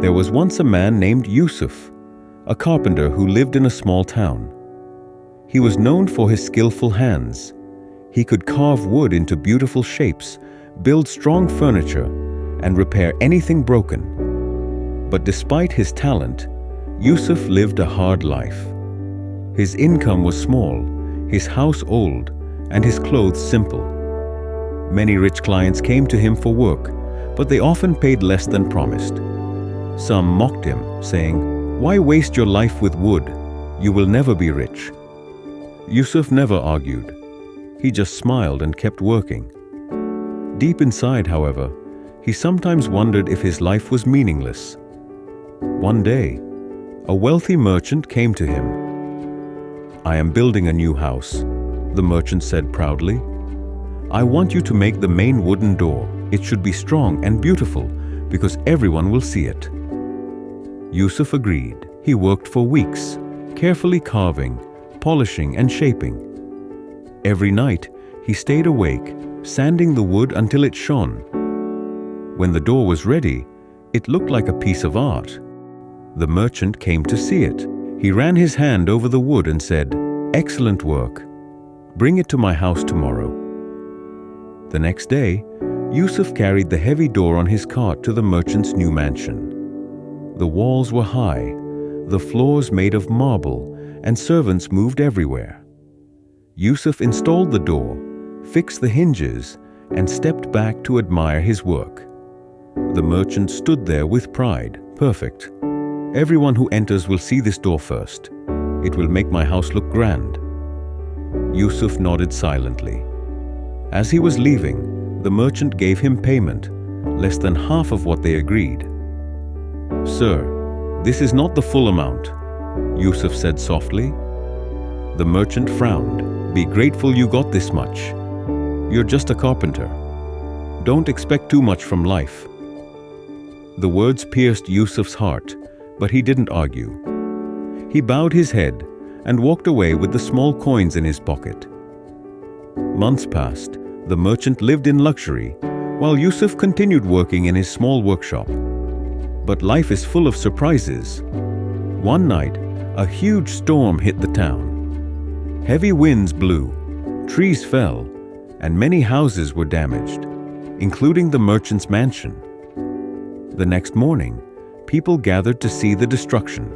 There was once a man named Yusuf, a carpenter who lived in a small town. He was known for his skillful hands. He could carve wood into beautiful shapes, build strong furniture, and repair anything broken. But despite his talent, Yusuf lived a hard life. His income was small, his house old, and his clothes simple. Many rich clients came to him for work, but they often paid less than promised. Some mocked him, saying, "Why waste your life with wood? You will never be rich." Yusuf never argued. He just smiled and kept working. Deep inside, however, he sometimes wondered if his life was meaningless. One day, a wealthy merchant came to him. "I am building a new house," the merchant said proudly. "I want you to make the main wooden door. It should be strong and beautiful because everyone will see it." Yusuf agreed. He worked for weeks, carefully carving, polishing, and shaping. Every night, he stayed awake, sanding the wood until it shone. When the door was ready, it looked like a piece of art. The merchant came to see it. He ran his hand over the wood and said, "Excellent work. Bring it to my house tomorrow." The next day, Yusuf carried the heavy door on his cart to the merchant's new mansion. The walls were high, the floors made of marble, and servants moved everywhere. Yusuf installed the door, fixed the hinges, and stepped back to admire his work. The merchant stood there with pride. "Perfect. Everyone who enters will see this door first. It will make my house look grand." Yusuf nodded silently. As he was leaving, the merchant gave him payment, less than half of what they agreed. "Sir, this is not the full amount," Yusuf said softly. The merchant frowned. "Be grateful you got this much. You're just a carpenter. Don't expect too much from life." The words pierced Yusuf's heart, but he didn't argue. He bowed his head and walked away with the small coins in his pocket. Months passed. The merchant lived in luxury, while Yusuf continued working in his small workshop. But life is full of surprises. One night, a huge storm hit the town. Heavy winds blew, trees fell, and many houses were damaged, including the merchant's mansion. The next morning, people gathered to see the destruction.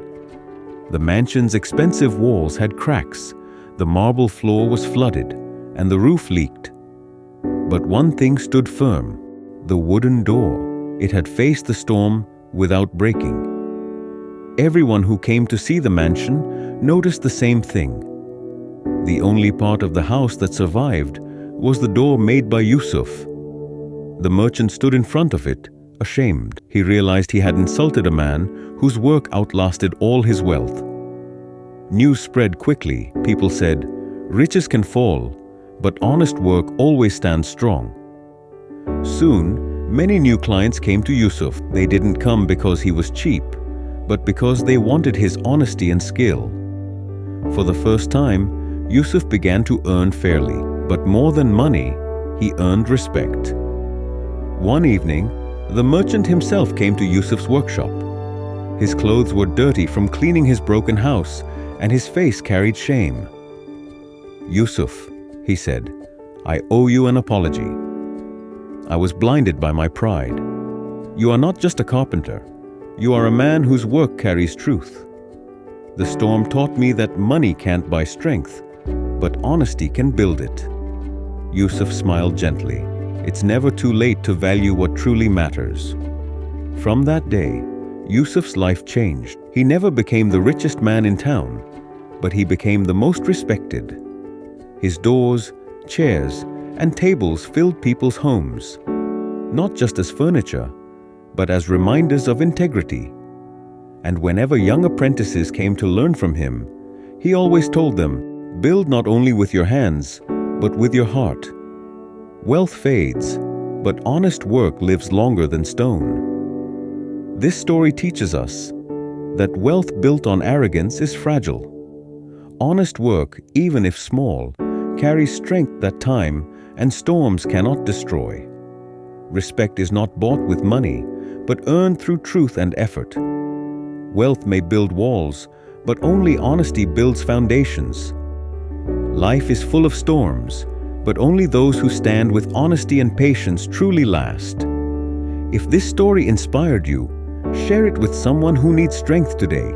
The mansion's expensive walls had cracks, the marble floor was flooded, and the roof leaked. But one thing stood firm: the wooden door. It had faced the storm without breaking. Everyone who came to see the mansion noticed the same thing. The only part of the house that survived was the door made by Yusuf. The merchant stood in front of it, ashamed. He realized he had insulted a man whose work outlasted all his wealth. News spread quickly. People said, "Riches can fall, but honest work always stands strong." Soon, many new clients came to Yusuf. They didn't come because he was cheap, but because they wanted his honesty and skill. For the first time, Yusuf began to earn fairly, but more than money, he earned respect. One evening, the merchant himself came to Yusuf's workshop. His clothes were dirty from cleaning his broken house, and his face carried shame. "Yusuf," he said, "I owe you an apology. I was blinded by my pride. You are not just a carpenter. You are a man whose work carries truth. The storm taught me that money can't buy strength, but honesty can build it." Yusuf smiled gently. It's never too late to value what truly matters. From that day, Yusuf's life changed. He never became the richest man in town, but he became the most respected. His doors, chairs, and tables filled people's homes, not just as furniture, but as reminders of integrity. And whenever young apprentices came to learn from him, he always told them, "Build not only with your hands, but with your heart." Wealth fades, but honest work lives longer than stone. This story teaches us that wealth built on arrogance is fragile. Honest work, even if small, carries strength that time and storms cannot destroy. Respect is not bought with money, but earned through truth and effort. Wealth may build walls, but only honesty builds foundations. Life is full of storms, but only those who stand with honesty and patience truly last. If this story inspired you, share it with someone who needs strength today.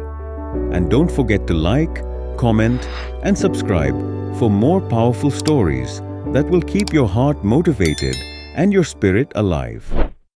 And don't forget to like, comment, and subscribe for more powerful stories that will keep your heart motivated and your spirit alive.